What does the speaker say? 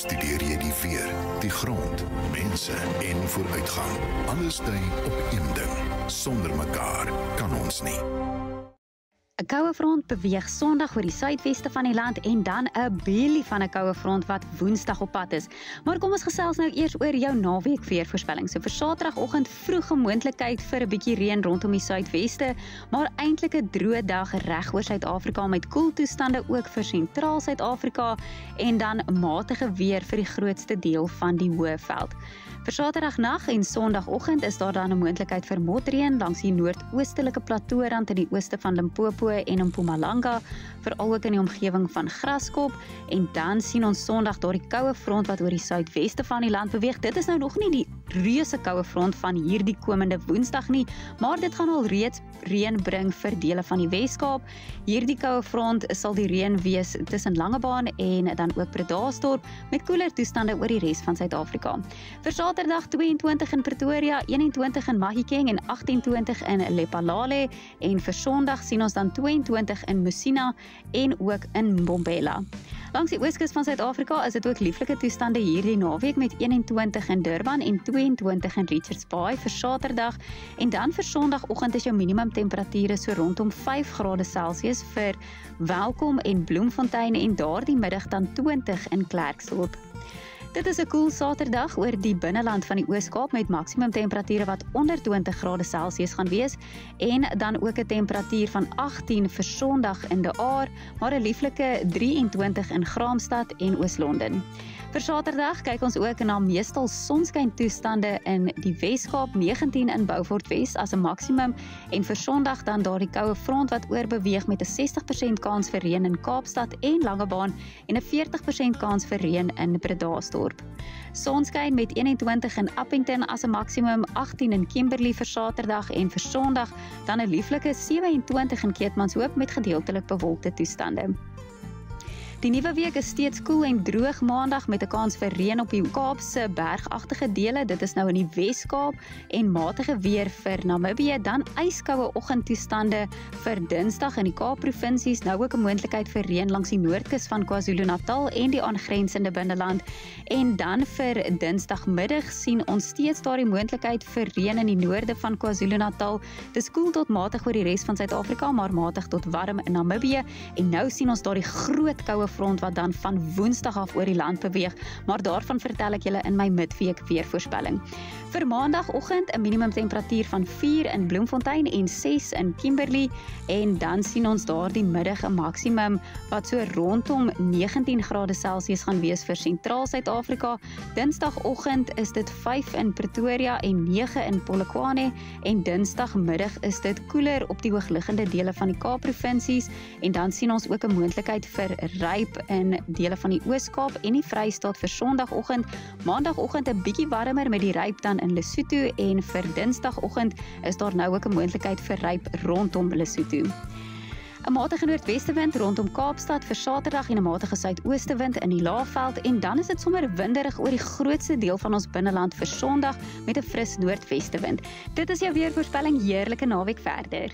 bestudeer jy die weer, die grond, mense en vooruitgang. Alles dui op een ding. Sonder mekaar kan ons nie. 'n Koue front beweeg Sondag oor die suidweste van die land en dan 'n beelie van 'n koue front wat Woensdag op pad is. Maar kom ons gesels nou eers oor jou naweek weervoorspelling. So vir Saterdagoggend vroeg 'n moontlikheid vir 'n bietjie reën rondom die suidweste, maar eintlik 'n droë dag reg oor Suid-Afrika met koeltoestande ook vir sentraal Suid-Afrika en dan matige weer vir die grootste deel van die Hoëveld. Vir Saterdagnag en Sondagoggend is daar dan 'n moontlikheid vir motreën langs die noordoostelike plateaurand in die ooste van Limpopo en in Mpumalanga, veral ook in die omgewing van Graskop, en dan sien ons Sondag daardie koue front wat oor die suidweste van die land beweeg. Dit is nou nog nie die reuse koue front van hierdie komende Woensdag nie, maar dit gaan al reeds reën bring vir dele van die Weskaap. Hierdie koue front sal die reën wees tussen Langebaan en dan ook Bredasdorp met koeler toestande oor die res van Suid-Afrika. Vir Saterdag 22 in Pretoria, 21 in Mahikeng en 28 in Lephalale, en vir Sondag sien ons dan 22 in Musina en ook in Mbombela. Langs die ooskus van Suid-Afrika is dit ook lieflike toestande hierdie naweek met 21 in Durban en 22 in Richards Bay vir Saterdag, en dan vir Sondagoggend is jou minimumtemperature so rondom 5 grade Celsius vir Welkom en Bloemfontein en daardie middag dan 20 in Klerksdorp. Dit is 'n koel Saterdag oor die binneland van die Oos-Kaap met maksimumtemperature wat onder 20 grade Celsius gaan wees en dan ook 'n temperatuur van 18 vir Sondag in De Aar, maar 'n lieflike 23 in Graamsstad en Oos-London. Vir Saterdag kyk ons ook na meestal sonskyn toestande in die Weskaap, 19 in Beaufort Wes as 'n maksimum, en vir Sondag dan daardie koue front wat oorbeweeg met 'n 60% kans vir reën in Kaapstad en Langebaan en 'n 40% kans vir reën in Bredasdorp. Sonskyn met 21 in Appington as 'n maksimum, 18 in Kimberley vir Saterdag en vir Sondag dan 'n lieflike 27 in Keetmanshoop met gedeeltelik bewolkte toestande. Die nuwe week is steeds koel en droog Maandag met 'n kans vir reën op die Kaapse bergagtige dele. Dit is nou in die Wes-Kaap, en matige weer vir Namibië, dan yskoue oggendtoestande vir Dinsdag in die Kaapprovinsies, nou ook 'n moontlikheid vir reën langs die noordkus van KwaZulu-Natal en die aangrensende binneland. En dan vir Dinsdagmiddag sien ons steeds daardie moontlikheid vir reën in die noorde van KwaZulu-Natal. Dis koel tot matig oor die res van Suid-Afrika, maar matig tot warm in Namibië. En nou sien ons daardie groot koue front wat dan van Woensdag af oor die land beweeg, maar daarvan vertel ek julle in my midweek weervoorspelling. Vir Maandagoggend 'n minimumtemperatuur van 4 in Bloemfontein en 6 in Kimberley, en dan sien ons daardie middag 'n maksimum wat so rondom 19 grade Celsius gaan wees vir sentraal Suid-Afrika. Dinsdagoggend is dit 5 in Pretoria en 9 in Polokwane, en Dinsdagmiddag is dit koeler op die hoogliggende dele van die Kaapprovinsies, en dan sien ons ook 'n moontlikheid vir ryp in dele van die Oos-Kaap en die Vrystaat vir Sondagoggend. Maandagoggend 'n bietjie warmer met die ryp dan in Lesotho, en vir Dinsdagoggend is daar nou ook 'n moontlikheid vir ryp rondom Lesotho. 'n Matige noordwestewind rondom Kaapstad vir Saterdag en 'n matige suidoostewind in die Laagveld, en dan is dit sommer winderig oor die grootste deel van ons binneland vir Sondag met 'n fris noordwestewind. Dit is jou weervoorspelling. Heerlike naweek verder.